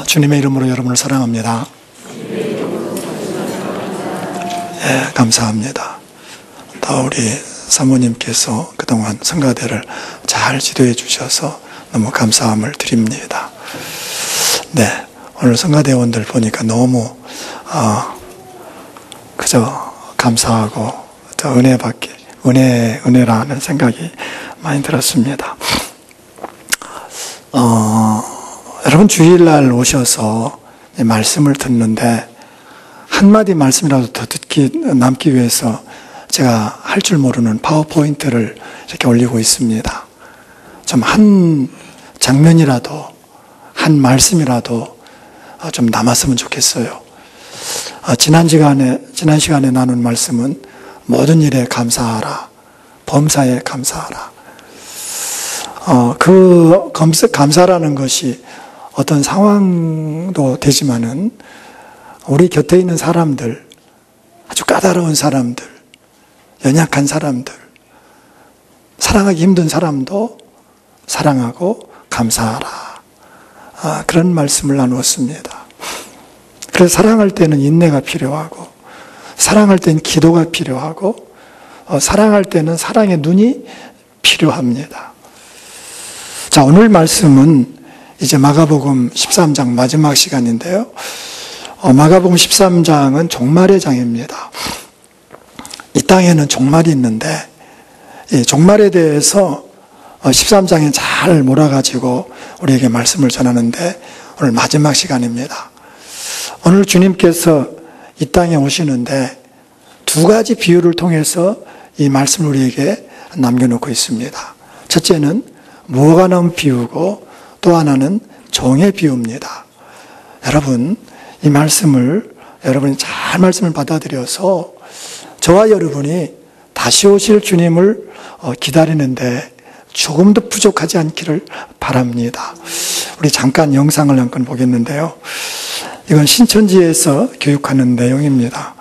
주님의 이름으로 여러분을 사랑합니다. 감사합니다. 또 우리 사모님께서 그동안 성가대를 잘 지도해 주셔서 너무 감사함을 드립니다. 오늘 성가대원들 보니까 너무 그저 감사하고 저 은혜라는 생각이 많이 들었습니다. 여러분 주일날 오셔서 말씀을 듣는데 한마디 말씀이라도 더 남기 위해서 제가 할 줄 모르는 파워포인트를 이렇게 올리고 있습니다. 좀 한 장면이라도, 한 말씀이라도 좀 남았으면 좋겠어요. 지난 시간에 나눈 말씀은 모든 일에 감사하라, 범사에 감사하라. 그 감사라는 것이 어떤 상황도 되지만은 우리 곁에 있는 사람들, 아주 까다로운 사람들, 연약한 사람들, 사랑하기 힘든 사람도 사랑하고 감사하라. 그런 말씀을 나누었습니다. 그래서 사랑할 때는 인내가 필요하고, 사랑할 때는 기도가 필요하고, 사랑할 때는 사랑의 눈이 필요합니다. 자, 오늘 말씀은 이제 마가복음 13장 마지막 시간인데요. 마가복음 13장은 종말의 장입니다. 이 땅에는 종말이 있는데 이 종말에 대해서 13장에 잘 몰아가지고 우리에게 말씀을 전하는데 오늘 마지막 시간입니다. 오늘 주님께서 이 땅에 오시는데 두 가지 비유를 통해서 이 말씀을 우리에게 남겨놓고 있습니다. 첫째는 무화과 나무 비유고 또 하나는 종의 비유입니다. 여러분, 이 말씀을 여러분이 잘 말씀을 받아들여서 저와 여러분이 다시 오실 주님을 기다리는데 조금도 부족하지 않기를 바랍니다. 우리 잠깐 영상을 한 건 보겠는데요. 이건 신천지에서 교육하는 내용입니다.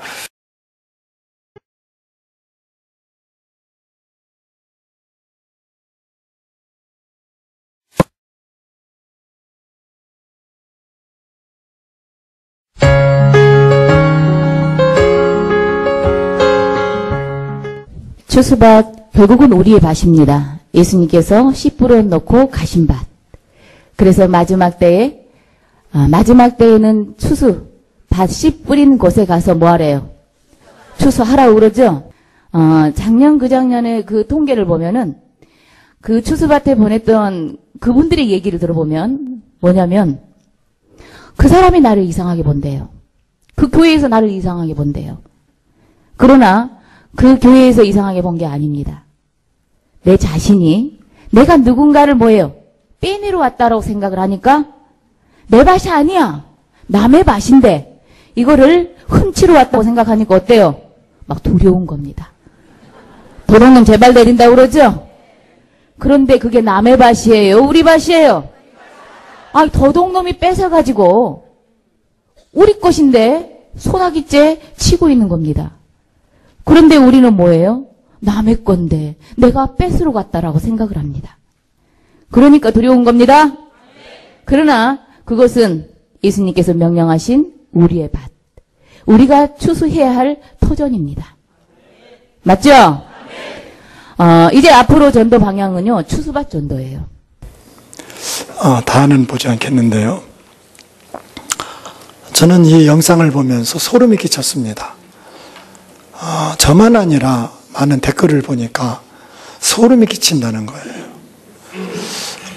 추수밭, 결국은 우리의 밭입니다. 예수님께서 씨 뿌려 놓고 가신 밭. 그래서 마지막 때에는 밭 씨 뿌린 곳에 가서 뭐 하래요? 추수하라고 그러죠? 작년 그 작년에 그 통계를 보면은 그 추수밭에 보냈던 그분들의 얘기를 들어보면 뭐냐면 그 사람이 나를 이상하게 본대요. 그 교회에서 나를 이상하게 본대요. 그러나 그 교회에서 이상하게 본 게 아닙니다. 내 자신이 내가 누군가를 뭐예요? 빼내러 왔다라고 생각을 하니까 내 밭이 아니야. 남의 밭인데 이거를 훔치러 왔다고 생각하니까 어때요? 막 두려운 겁니다. 도둑놈 제발 내린다고 그러죠? 그런데 그게 남의 밭이에요? 우리 밭이에요? 도둑놈이 뺏어가지고 우리 것인데 소나기째 치고 있는 겁니다. 그런데 우리는 뭐예요? 남의 건데 내가 뺏으러 갔다라고 생각을 합니다. 그러니까 두려운 겁니다. 그러나 그것은 예수님께서 명령하신 우리의 밭. 우리가 추수해야 할 터전입니다. 맞죠? 이제 앞으로 전도 방향은요. 추수밭 전도예요. 다는 보지 않겠는데요. 저는 이 영상을 보면서 소름이 끼쳤습니다. 저만 아니라 많은 댓글을 보니까 소름이 끼친다는 거예요.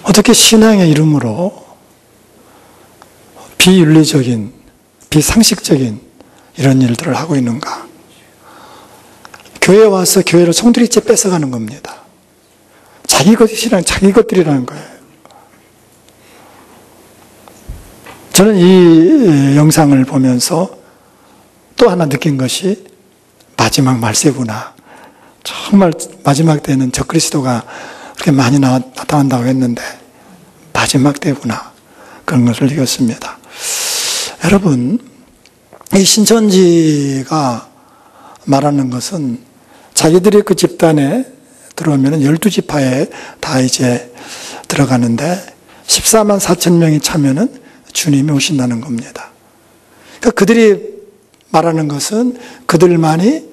어떻게 신앙의 이름으로 비윤리적인, 비상식적인 이런 일들을 하고 있는가? 교회에 와서 교회를 송두리째 뺏어가는 겁니다. 자기 것들이라는 거예요. 저는 이 영상을 보면서 또 하나 느낀 것이 마지막 말세구나. 정말 마지막 때는 적그리스도가 그렇게 많이 나타난다고 했는데 마지막 때구나. 그런 것을 느꼈습니다. 여러분, 이 신천지가 말하는 것은 자기들의 그 집단에 들어오면 12지파에 다 이제 들어가는데 14만 4천 명이 차면은 주님이 오신다는 겁니다. 그러니까 그들이 말하는 것은 그들만이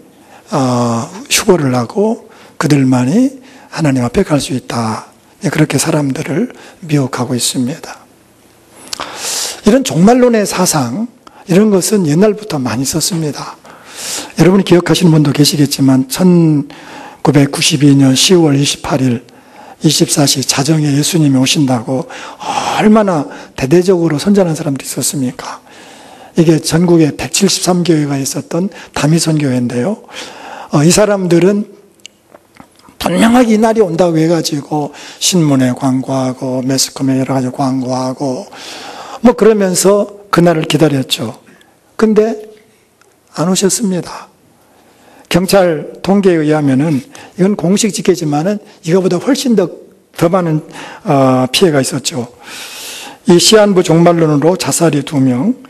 휴거를 하고 그들만이 하나님 앞에 갈 수 있다. 그렇게 사람들을 미혹하고 있습니다. 이런 종말론의 사상, 이런 것은 옛날부터 많이 있었습니다. 여러분이 기억하시는 분도 계시겠지만 1992년 10월 28일 24시 자정에 예수님이 오신다고 얼마나 대대적으로 선전한 사람들이 있었습니까? 이게 전국에 173교회가 있었던 다미선교회인데요. 이 사람들은 분명하게 이 날이 온다고 해가지고 신문에 광고하고 매스컴에 여러 가지 광고하고 뭐 그러면서 그날을 기다렸죠. 근데 안 오셨습니다. 경찰 통계에 의하면은 이건 공식 집계지만은 이거보다 훨씬 더 많은 피해가 있었죠. 이 시한부 종말론으로 자살이 2명,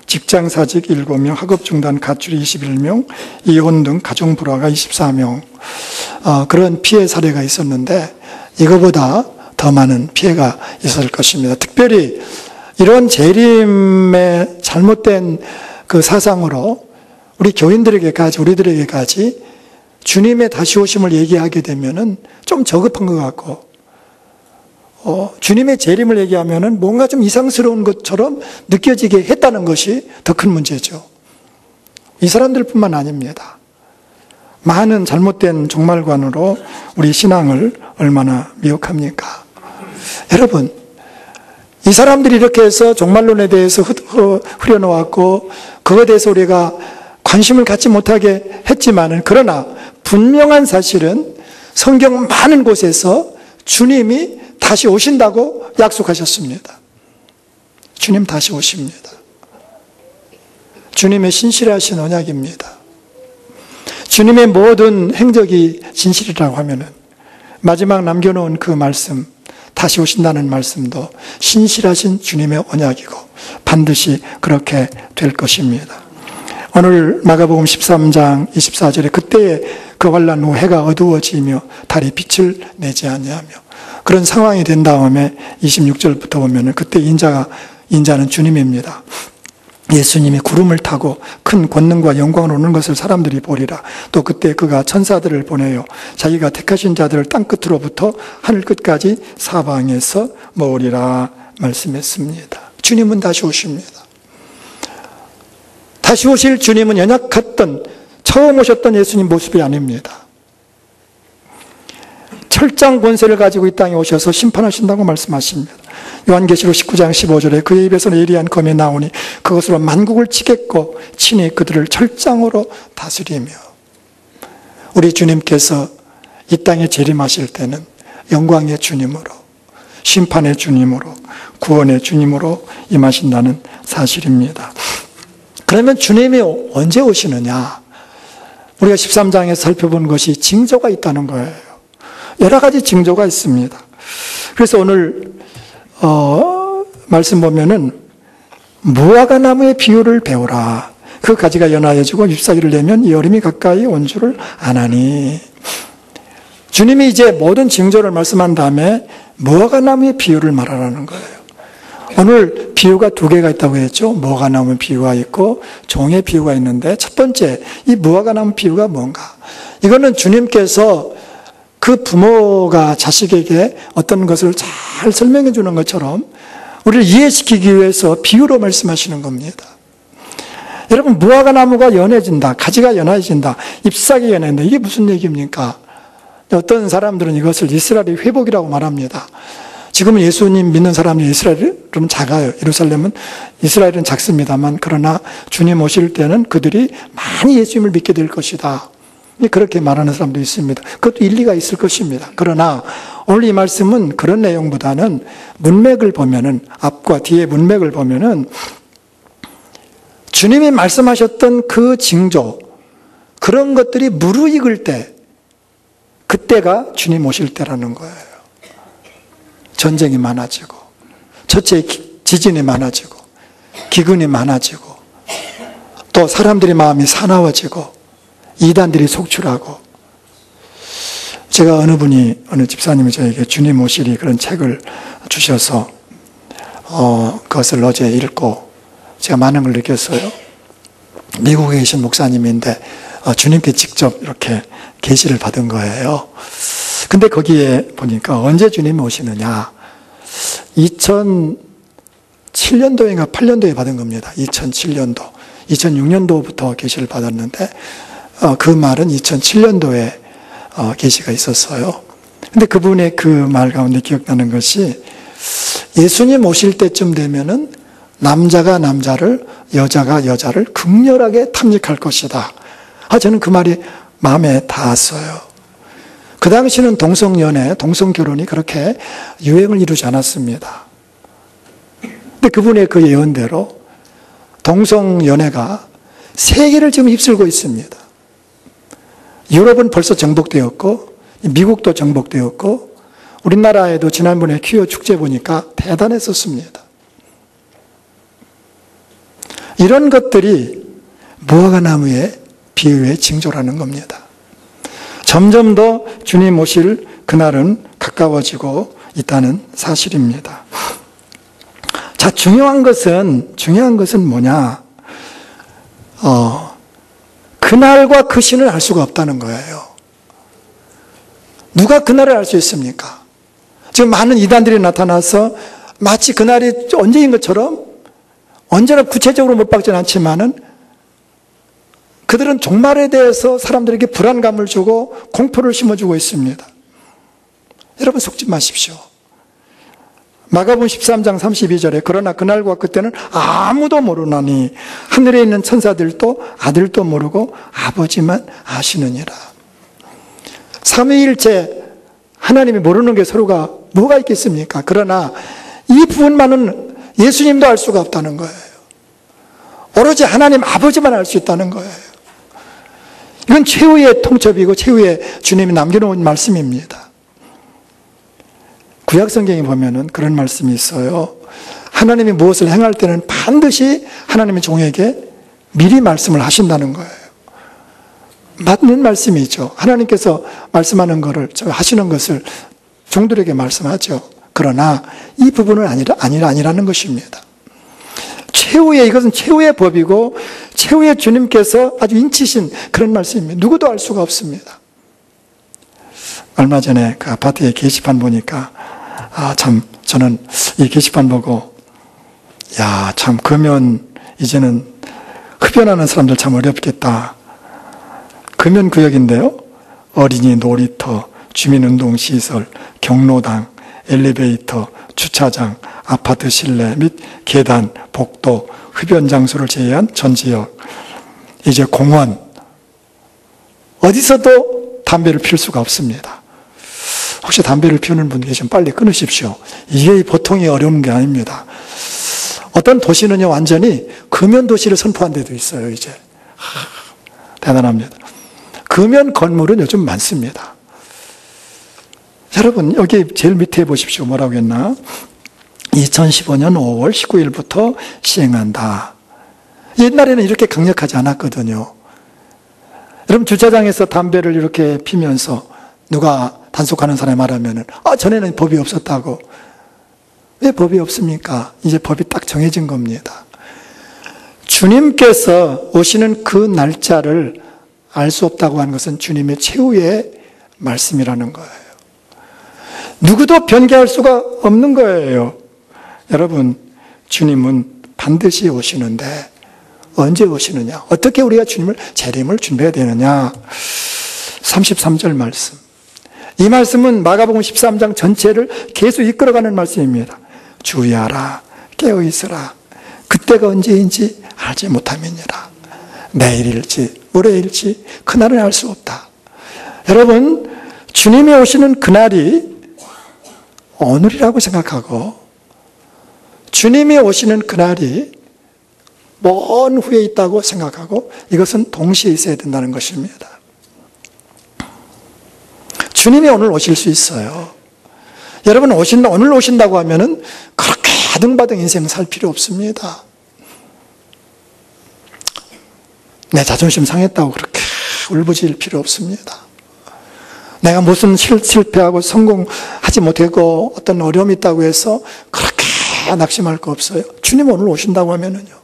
직장사직 7명, 학업중단 가출이 21명, 이혼 등 가정불화가 24명, 그런 피해 사례가 있었는데 이거보다 더 많은 피해가 있었을 것입니다. 특별히 이런 재림의 잘못된 그 사상으로 우리 교인들에게까지, 우리들에게까지 주님의 다시 오심을 얘기하게 되면은 좀 저급한 것 같고, 주님의 재림을 얘기하면은 뭔가 좀 이상스러운 것처럼 느껴지게 했다는 것이 더 큰 문제죠. 이 사람들뿐만 아닙니다. 많은 잘못된 종말관으로 우리 신앙을 얼마나 미혹합니까? 여러분, 이 사람들이 이렇게 해서 종말론에 대해서 흐려놓았고 그거에 대해서 우리가 관심을 갖지 못하게 했지만은, 그러나 분명한 사실은 성경 많은 곳에서 주님이 다시 오신다고 약속하셨습니다. 주님 다시 오십니다. 주님의 신실하신 언약입니다. 주님의 모든 행적이 진실이라고 하면은 마지막 남겨놓은 그 말씀, 다시 오신다는 말씀도 신실하신 주님의 언약이고 반드시 그렇게 될 것입니다. 오늘 마가복음 13장 24절에 그때에 그 환난 후 해가 어두워지며 달이 빛을 내지 아니하며, 그런 상황이 된 다음에 26절부터 보면은 그때 인자는 주님입니다. 예수님이 구름을 타고 큰 권능과 영광을 오는 것을 사람들이 보리라. 또 그때 그가 천사들을 보내요 자기가 택하신 자들을 땅끝으로부터 하늘 끝까지 사방에서 모으리라 말씀했습니다. 주님은 다시 오십니다. 다시 오실 주님은 연약했던, 처음 오셨던 예수님 모습이 아닙니다. 철장 권세를 가지고 이 땅에 오셔서 심판하신다고 말씀하십니다. 요한계시록 19장 15절에 그의 입에서는 예리한 검이 나오니 그것으로 만국을 치겠고 친히 그들을 철장으로 다스리며. 우리 주님께서 이 땅에 재림하실 때는 영광의 주님으로, 심판의 주님으로, 구원의 주님으로 임하신다는 사실입니다. 그러면 주님이 언제 오시느냐? 우리가 13장에서 살펴본 것이 징조가 있다는 거예요. 여러 가지 징조가 있습니다. 그래서 오늘 말씀 보면은 무화과 나무의 비유를 배우라. 그 가지가 연하여지고 잎사귀를 내면 이 여름이 가까이 온 줄을 아나니. 주님이 이제 모든 징조를 말씀한 다음에 무화과 나무의 비유를 말하라는 거예요. 오늘 비유가 2개가 있다고 했죠. 무화과 나무 비유가 있고 종의 비유가 있는데, 첫 번째 이 무화과 나무 비유가 뭔가? 이거는 주님께서 그 부모가 자식에게 어떤 것을 잘 설명해 주는 것처럼 우리를 이해시키기 위해서 비유로 말씀하시는 겁니다. 여러분, 무화과 나무가 연해진다, 가지가 연해진다, 잎사귀가 연해진다, 이게 무슨 얘기입니까? 어떤 사람들은 이것을 이스라엘의 회복이라고 말합니다. 지금은 예수님 믿는 사람이 이스라엘은 작아요. 예루살렘은, 이스라엘은 작습니다만, 그러나 주님 오실 때는 그들이 많이 예수님을 믿게 될 것이다. 그렇게 말하는 사람도 있습니다. 그것도 일리가 있을 것입니다. 그러나 오늘 이 말씀은 그런 내용보다는 문맥을 보면은, 앞과 뒤의 문맥을 보면은 주님이 말씀하셨던 그 징조, 그런 것들이 무르익을 때, 그때가 주님 오실 때라는 거예요. 전쟁이 많아지고, 첫째 지진이 많아지고, 기근이 많아지고, 또 사람들의 마음이 사나워지고, 이단들이 속출하고. 제가 어느 집사님이 저에게 주님 오시리 그런 책을 주셔서 그것을 어제 읽고 제가 많은 걸 느꼈어요. 미국에 계신 목사님인데 주님께 직접 이렇게 계시를 받은 거예요. 근데 거기에 보니까 언제 주님이 오시느냐, 2007년도인가 8년도에 받은 겁니다. 2007년도 2006년도부터 계시를 받았는데 그 말은 2007년도에 계시가 있었어요. 근데 그분의 그 말 가운데 기억나는 것이, 예수님 오실 때쯤 되면은 남자가 남자를, 여자가 여자를 극렬하게 탐닉할 것이다. 저는 그 말이 마음에 닿았어요. 그 당시는 동성연애, 동성결혼이 그렇게 유행을 이루지 않았습니다. 근데 그분의 그 예언대로 동성연애가 세계를 지금 휩쓸고 있습니다. 유럽은 벌써 정복되었고, 미국도 정복되었고, 우리나라에도 지난번에 퀴어 축제 보니까 대단했었습니다. 이런 것들이 무화과나무의 비유의 징조라는 겁니다. 점점 더 주님 오실 그날은 가까워지고 있다는 사실입니다. 자, 중요한 것은 뭐냐? 그날과 그 시는 알 수가 없다는 거예요. 누가 그날을 알 수 있습니까? 지금 많은 이단들이 나타나서 마치 그날이 언제인 것처럼, 언제나 구체적으로 못 박지는 않지만은 그들은 종말에 대해서 사람들에게 불안감을 주고 공포를 심어주고 있습니다. 여러분, 속지 마십시오. 마가복음 13장 32절에 그러나 그날과 그때는 아무도 모르나니 하늘에 있는 천사들도 아들도 모르고 아버지만 아시느니라. 삼위일체 하나님이 모르는 게 서로가 뭐가 있겠습니까? 그러나 이 부분만은 예수님도 알 수가 없다는 거예요. 오로지 하나님 아버지만 알 수 있다는 거예요. 이건 최후의 통첩이고 최후의 주님이 남겨놓은 말씀입니다. 구약 성경에 보면은 그런 말씀이 있어요. 하나님이 무엇을 행할 때는 반드시 하나님의 종에게 미리 말씀을 하신다는 거예요. 맞는 말씀이죠. 하나님께서 말씀하는 것을, 하시는 것을 종들에게 말씀하죠. 그러나 이 부분은 아니라는 것입니다. 이것은 최후의 법이고 최후의 주님께서 아주 인치신 그런 말씀입니다. 누구도 알 수가 없습니다. 얼마 전에 그 아파트에 게시판 보니까 저는 이 게시판 보고 참 금연 이제는 흡연하는 사람들 참 어렵겠다. 금연구역인데요. 어린이 놀이터, 주민운동시설, 경로당, 엘리베이터, 주차장, 아파트 실내 및 계단, 복도, 흡연 장소를 제외한 전 지역, 이제 공원, 어디서도 담배를 피울 수가 없습니다. 혹시 담배를 피우는 분들 계시면 빨리 끊으십시오. 이게 보통이 어려운 게 아닙니다. 어떤 도시는요, 완전히 금연 도시를 선포한 데도 있어요, 이제. 대단합니다. 금연 건물은 요즘 많습니다. 여러분, 여기 제일 밑에 보십시오. 뭐라고 했나? 2015년 5월 19일부터 시행한다. 옛날에는 이렇게 강력하지 않았거든요. 여러분, 주차장에서 담배를 이렇게 피면서 누가 단속하는 사람이 말하면은, 전에는 법이 없었다고. 왜 법이 없습니까? 이제 법이 딱 정해진 겁니다. 주님께서 오시는 그 날짜를 알 수 없다고 하는 것은 주님의 최후의 말씀이라는 거예요. 누구도 변개할 수가 없는 거예요. 여러분, 주님은 반드시 오시는데 언제 오시느냐? 어떻게 우리가 주님을 재림을 준비해야 되느냐? 33절 말씀. 이 말씀은 마가복음 13장 전체를 계속 이끌어가는 말씀입니다. 주의하라, 깨어있으라. 그때가 언제인지 알지 못함이니라. 내일일지 모레일지 그날은 알 수 없다. 여러분, 주님이 오시는 그날이 오늘이라고 생각하고 주님이 오시는 그날이 먼 후에 있다고 생각하고 이것은 동시에 있어야 된다는 것입니다. 주님이 오늘 오실 수 있어요. 여러분, 오늘 오신다고 하면은 그렇게 아등바등 인생 살 필요 없습니다. 내 자존심 상했다고 그렇게 울부짖을 필요 없습니다. 내가 무슨 실패하고 성공하지 못하고 어떤 어려움이 있다고 해서 그렇게 낙심할 거 없어요. 주님 오늘 오신다고 하면은요.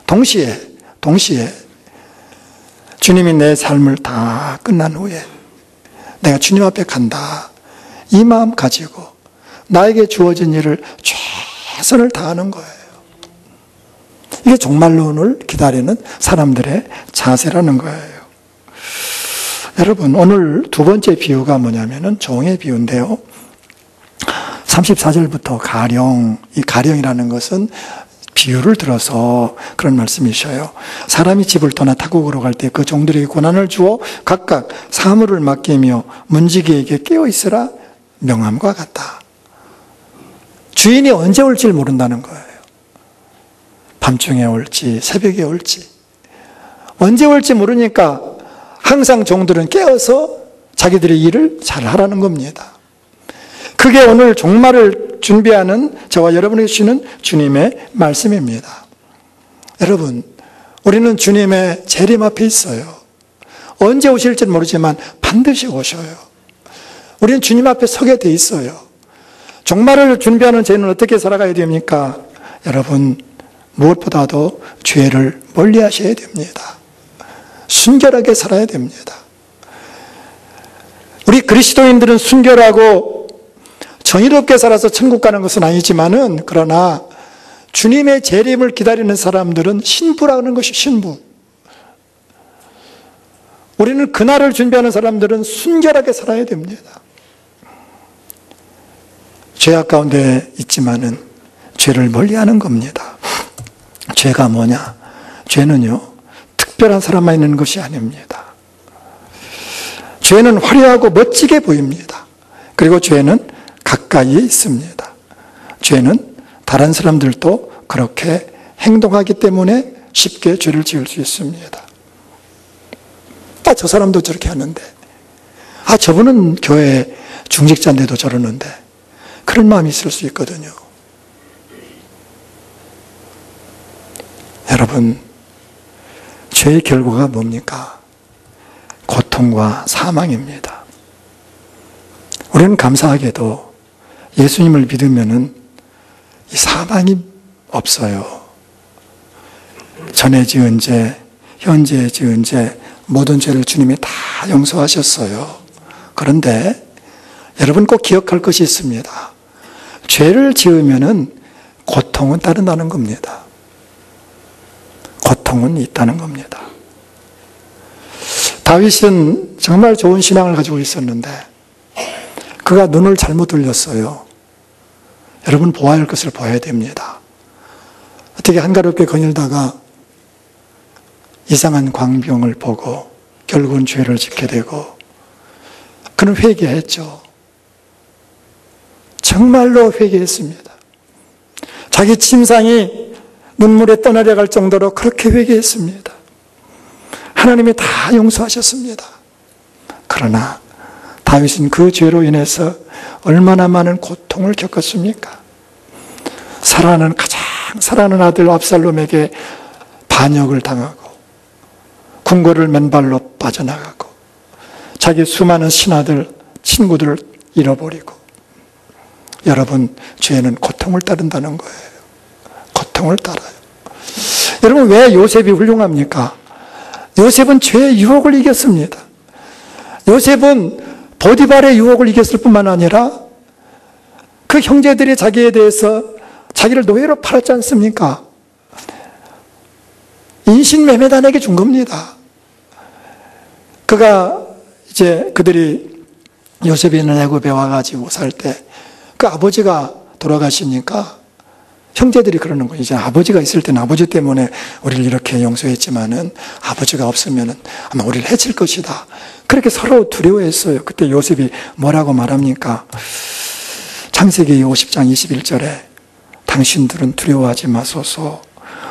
동시에 주님이 내 삶을 다 끝난 후에 내가 주님 앞에 간다. 이 마음 가지고 나에게 주어진 일을 최선을 다하는 거예요. 이게 종말론을 기다리는 사람들의 자세라는 거예요. 여러분, 오늘 두 번째 비유가 뭐냐면은 종의 비유인데요. 34절부터 가령, 이 가령이라는 것은 비유를 들어서 그런 말씀이셔요. 사람이 집을 떠나 타국으로 갈 때 그 종들에게 고난을 주어 각각 사물을 맡기며 문지기에게 깨어있으라 명함과 같다. 주인이 언제 올지 모른다는 거예요. 밤중에 올지 새벽에 올지 언제 올지 모르니까 항상 종들은 깨어서 자기들의 일을 잘 하라는 겁니다. 그게 오늘 종말을 준비하는 저와 여러분에게 주시는 주님의 말씀입니다. 여러분, 우리는 주님의 재림 앞에 있어요. 언제 오실지는 모르지만 반드시 오셔요. 우리는 주님 앞에 서게 돼 있어요. 종말을 준비하는 저희는 어떻게 살아가야 됩니까? 여러분, 무엇보다도 죄를 멀리 하셔야 됩니다. 순결하게 살아야 됩니다. 우리 그리스도인들은 순결하고 정의롭게 살아서 천국 가는 것은 아니지만은, 그러나 주님의 재림을 기다리는 사람들은 신부라는 것이 신부. 우리는 그날을 준비하는 사람들은 순결하게 살아야 됩니다. 죄악 가운데 있지만은 죄를 멀리하는 겁니다. 죄가 뭐냐? 죄는요, 특별한 사람만 있는 것이 아닙니다. 죄는 화려하고 멋지게 보입니다. 그리고 죄는 가까이에 있습니다. 죄는 다른 사람들도 그렇게 행동하기 때문에 쉽게 죄를 지을 수 있습니다. 아, 저 사람도 저렇게 하는데, 아, 저분은 교회 중직자인데도 저러는데, 그런 마음이 있을 수 있거든요. 여러분, 죄의 결과가 뭡니까? 고통과 사망입니다. 우리는 감사하게도 예수님을 믿으면은 이 사망이 없어요. 전에 지은 죄, 현재 지은 죄, 모든 죄를 주님이 다 용서하셨어요. 그런데 여러분 꼭 기억할 것이 있습니다. 죄를 지으면은 고통은 따른다는 겁니다. 고통은 있다는 겁니다. 다윗은 정말 좋은 신앙을 가지고 있었는데 그가 눈을 잘못 돌렸어요. 여러분, 보아야 할 것을 보아야 됩니다. 어떻게 한가롭게 거닐다가 이상한 광병을 보고 결국은 죄를 짓게 되고, 그는 회개했죠. 정말로 회개했습니다. 자기 침상이 눈물에 떠내려 갈 정도로 그렇게 회개했습니다. 하나님이 다 용서하셨습니다. 그러나 다윗은 그 죄로 인해서 얼마나 많은 고통을 겪었습니까? 가장 사랑하는 아들 압살롬에게 반역을 당하고 궁궐을 맨발로 빠져나가고 자기 수많은 신하들, 친구들을 잃어버리고. 여러분, 죄는 고통을 따른다는 거예요. 고통을 따라요. 여러분, 왜 요셉이 훌륭합니까? 요셉은 죄의 유혹을 이겼습니다. 요셉은 보디발의 유혹을 이겼을 뿐만 아니라 그 형제들이 자기에 대해서 자기를 노예로 팔았지 않습니까? 인신매매단에게 준 겁니다. 그들이 요셉이 있는 애굽에 와가지고 살 때 그 아버지가 돌아가시니까 형제들이 그러는 거예요. 이제 아버지가 있을 때는 아버지 때문에 우리를 이렇게 용서했지만은 아버지가 없으면은 아마 우리를 해칠 것이다. 그렇게 서로 두려워했어요. 그때 요셉이 뭐라고 말합니까? 창세기 50장 21절에 당신들은 두려워하지 마소서.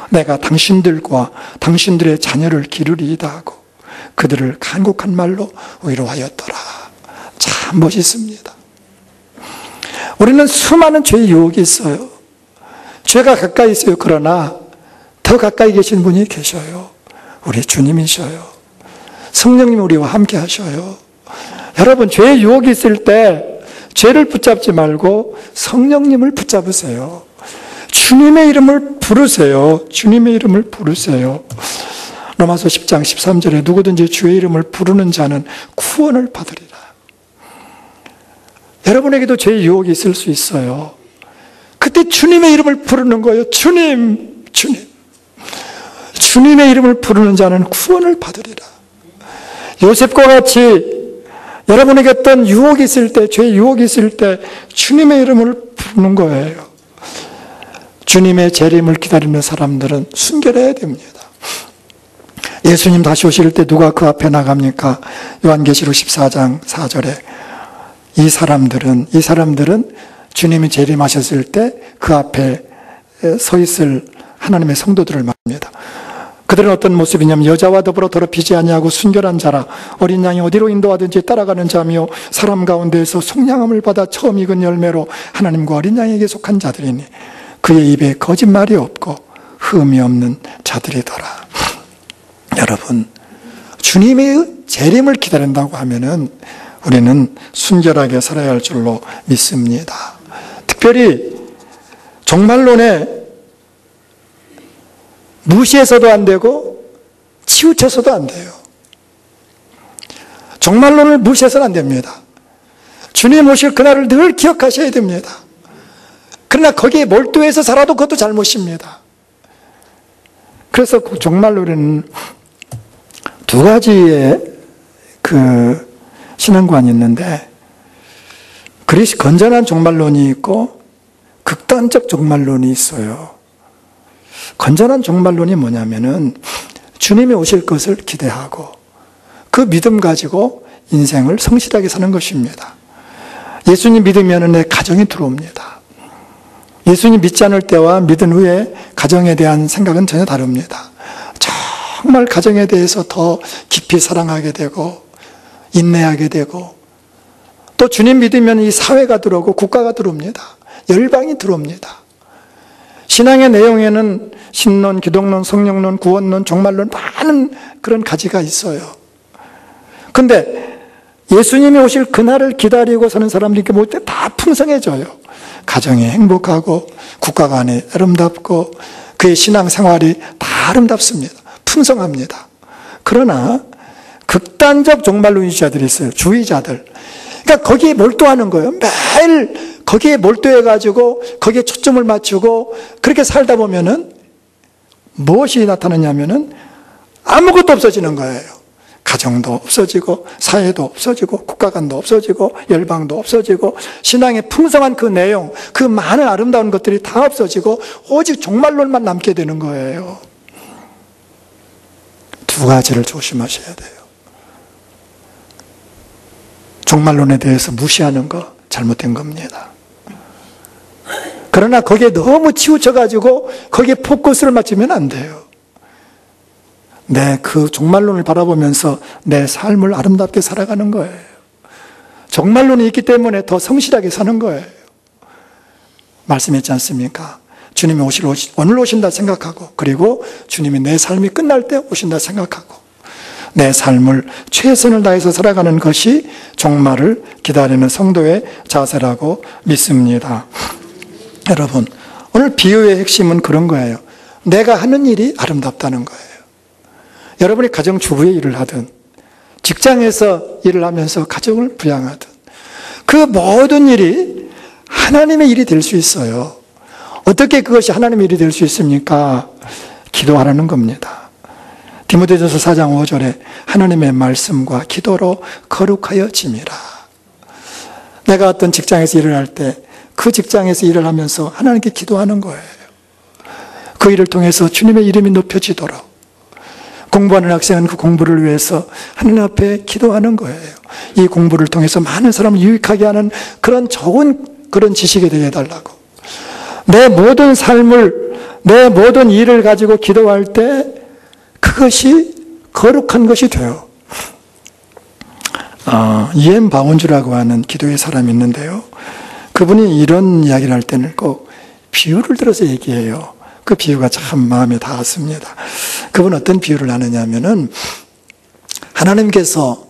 내가 당신들과 당신들의 자녀를 기르리이다 하고 그들을 간곡한 말로 위로하였더라. 참 멋있습니다. 우리는 수많은 죄의 유혹이 있어요. 죄가 가까이 있어요. 그러나 더 가까이 계신 분이 계셔요. 우리 주님이셔요. 성령님 우리와 함께 하셔요. 여러분, 죄의 유혹이 있을 때 죄를 붙잡지 말고 성령님을 붙잡으세요. 주님의 이름을 부르세요. 주님의 이름을 부르세요. 로마서 10장 13절에 누구든지 주의 이름을 부르는 자는 구원을 받으리라. 여러분에게도 죄의 유혹이 있을 수 있어요. 그때 주님의 이름을 부르는 거예요. 주님, 주님. 주님의 이름을 부르는 자는 구원을 받으리라. 요셉과 같이 여러분에게 어떤 유혹이 있을 때, 죄의 유혹이 있을 때 주님의 이름을 부르는 거예요. 주님의 재림을 기다리는 사람들은 순결해야 됩니다. 예수님 다시 오실 때 누가 그 앞에 나갑니까? 요한계시록 14장 4절에 이 사람들은 주님이 재림하셨을 때 그 앞에 서 있을 하나님의 성도들을 말합니다. 그들은 어떤 모습이냐면 여자와 더불어 더럽히지 아니하고 순결한 자라. 어린 양이 어디로 인도하든지 따라가는 자며 사람 가운데에서 속량함을 받아 처음 익은 열매로 하나님과 어린 양에게 속한 자들이니 그의 입에 거짓말이 없고 흠이 없는 자들이더라. 여러분, 주님의 재림을 기다린다고 하면은 우리는 순결하게 살아야 할 줄로 믿습니다. 특별히 종말론에 무시해서도 안 되고 치우쳐서도 안 돼요. 종말론을 무시해서는 안 됩니다. 주님 오실 그날을 늘 기억하셔야 됩니다. 그러나 거기에 몰두해서 살아도 그것도 잘못입니다. 그래서 그 종말론에는 두 가지의 그 신앙관이 있는데 건전한 종말론이 있고 극단적 종말론이 있어요. 건전한 종말론이 뭐냐면은 주님이 오실 것을 기대하고 그 믿음 가지고 인생을 성실하게 사는 것입니다. 예수님 믿으면 내 가정이 들어옵니다. 예수님 믿지 않을 때와 믿은 후에 가정에 대한 생각은 전혀 다릅니다. 정말 가정에 대해서 더 깊이 사랑하게 되고 인내하게 되고 또 주님 믿으면 이 사회가 들어오고 국가가 들어옵니다. 열방이 들어옵니다. 신앙의 내용에는 신론, 기독론, 성령론, 구원론, 종말론 많은 그런 가지가 있어요. 근데 예수님이 오실 그날을 기다리고 사는 사람들께 볼 때 다 풍성해져요. 가정이 행복하고 국가가 안에 아름답고 그의 신앙생활이 다 아름답습니다. 풍성합니다. 그러나 극단적 종말론주의자들이 있어요. 주의자들. 그러니까 거기에 몰두하는 거예요. 매일 거기에 몰두해가지고 거기에 초점을 맞추고 그렇게 살다 보면은 무엇이 나타나냐면은 아무것도 없어지는 거예요. 가정도 없어지고 사회도 없어지고 국가관도 없어지고 열방도 없어지고 신앙의 풍성한 그 내용, 그 많은 아름다운 것들이 다 없어지고 오직 종말론만 남게 되는 거예요. 두 가지를 조심하셔야 돼요. 종말론에 대해서 무시하는 거 잘못된 겁니다. 그러나 거기에 너무 치우쳐가지고 거기에 포커스를 맞추면 안 돼요. 그 종말론을 바라보면서 내 삶을 아름답게 살아가는 거예요. 종말론이 있기 때문에 더 성실하게 사는 거예요. 말씀했지 않습니까? 주님이 오늘 오신다 생각하고 그리고 주님이 내 삶이 끝날 때 오신다 생각하고 내 삶을 최선을 다해서 살아가는 것이 종말을 기다리는 성도의 자세라고 믿습니다. 여러분, 오늘 비유의 핵심은 그런 거예요. 내가 하는 일이 아름답다는 거예요. 여러분이 가정주부의 일을 하든 직장에서 일을 하면서 가정을 부양하든 그 모든 일이 하나님의 일이 될 수 있어요. 어떻게 그것이 하나님의 일이 될 수 있습니까? 기도하라는 겁니다. 디모데전서 4장 5절에 하나님의 말씀과 기도로 거룩하여짐이라. 내가 어떤 직장에서 일을 할 때 그 직장에서 일을 하면서 하나님께 기도하는 거예요. 그 일을 통해서 주님의 이름이 높여지도록 공부하는 학생은 그 공부를 위해서 하나님 앞에 기도하는 거예요. 이 공부를 통해서 많은 사람을 유익하게 하는 그런 좋은 그런 지식이 되게 해달라고. 내 모든 삶을, 내 모든 일을 가지고 기도할 때 그것이 거룩한 것이 돼요. 이엠 바운주라고 하는 기도의 사람이 있는데요. 그분이 이런 이야기를 할 때는 꼭 비유를 들어서 얘기해요. 그 비유가 참 마음에 닿았습니다. 그분 어떤 비유를 하느냐면은 하나님께서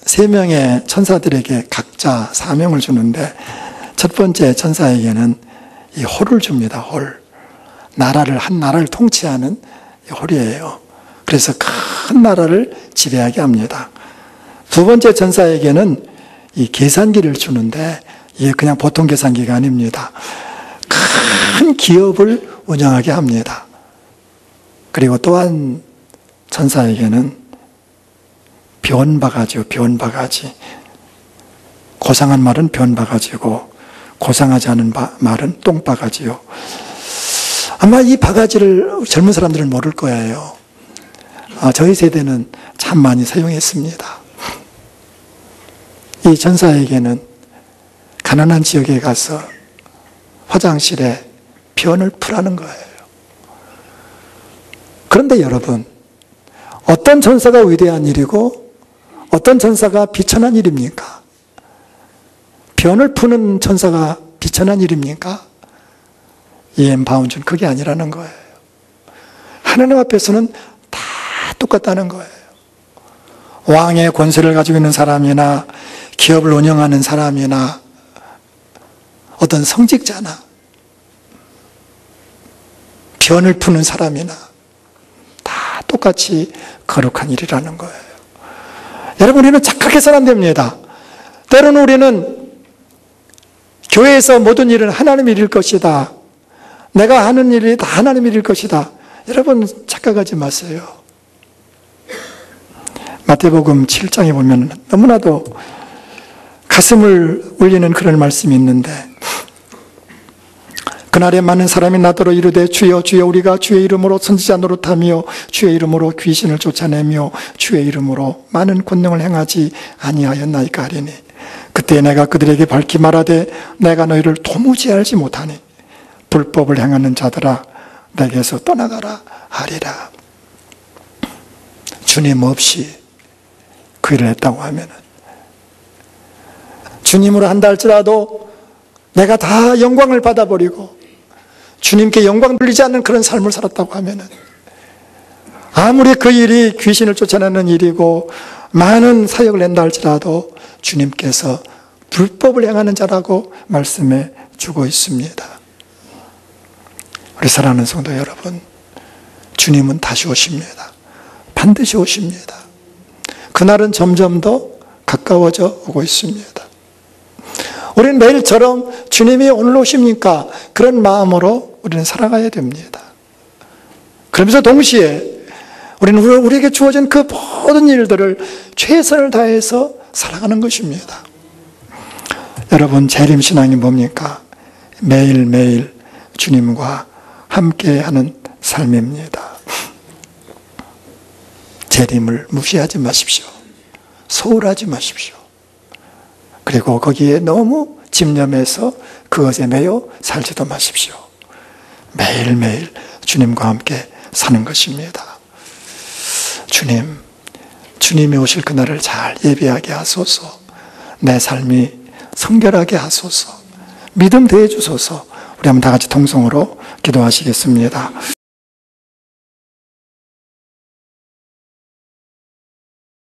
3명의 천사들에게 각자 사명을 주는데 첫 번째 천사에게는 이 홀을 줍니다. 홀. 한 나라를 통치하는 홀이에요. 그래서 큰 나라를 지배하게 합니다. 두 번째 전사에게는 이 계산기를 주는데 이게 그냥 보통 계산기가 아닙니다. 큰 기업을 운영하게 합니다. 그리고 또한 전사에게는 변바가지요. 변바가지. 고상한 말은 변바가지고 고상하지 않은 말은 똥바가지요. 아마 이 바가지를 젊은 사람들은 모를 거예요. 저희 세대는 참 많이 사용했습니다. 이 전사에게는 가난한 지역에 가서 화장실에 변을 풀라는 거예요. 그런데 여러분, 어떤 전사가 위대한 일이고 어떤 전사가 비천한 일입니까? 변을 푸는 전사가 비천한 일입니까? E.M. 바운즈는 그게 아니라는 거예요. 하나님 앞에서는 다 똑같다는 거예요. 왕의 권세를 가지고 있는 사람이나 기업을 운영하는 사람이나 어떤 성직자나 변을 푸는 사람이나 다 똑같이 거룩한 일이라는 거예요. 여러분, 우리는 착각해서는 안 됩니다. 때로는 우리는 교회에서 모든 일은 하나님의 일일 것이다. 내가 하는 일이 다 하나님의 일일 것이다. 여러분, 착각하지 마세요. 마태복음 7장에 보면 너무나도 가슴을 울리는 그런 말씀이 있는데, 그날에 많은 사람이 나더러 이르되 주여 주여 우리가 주의 이름으로 선지자 노릇하며 주의 이름으로 귀신을 쫓아내며 주의 이름으로 많은 권능을 행하지 아니하였나이까 하리니, 그때 내가 그들에게 밝히 말하되 내가 너희를 도무지 알지 못하니 불법을 행하는 자들아 내게서 떠나가라 하리라. 주님 없이 그 일을 했다고 하면은, 주님으로 한다 할지라도 내가 다 영광을 받아버리고 주님께 영광 돌리지 않는 그런 삶을 살았다고 하면은, 아무리 그 일이 귀신을 쫓아내는 일이고 많은 사역을 낸다 할지라도 주님께서 불법을 행하는 자라고 말씀해 주고 있습니다. 우리 사랑하는 성도 여러분, 주님은 다시 오십니다. 반드시 오십니다. 그날은 점점 더 가까워져 오고 있습니다. 우리는 매일처럼 주님이 오늘 오십니까? 그런 마음으로 우리는 살아가야 됩니다. 그러면서 동시에 우리는 우리에게 주어진 그 모든 일들을 최선을 다해서 살아가는 것입니다. 여러분, 재림신앙이 뭡니까? 매일매일 주님과 함께하는 삶입니다. 재림을 무시하지 마십시오. 소홀하지 마십시오. 그리고 거기에 너무 집념해서 그것에 매여 살지도 마십시오. 매일매일 주님과 함께 사는 것입니다. 주님이 오실 그날을 잘 예비하게 하소서. 내 삶이 성결하게 하소서. 믿음 더해 주소서. 우리 한번 다 같이 통성으로 기도하시겠습니다.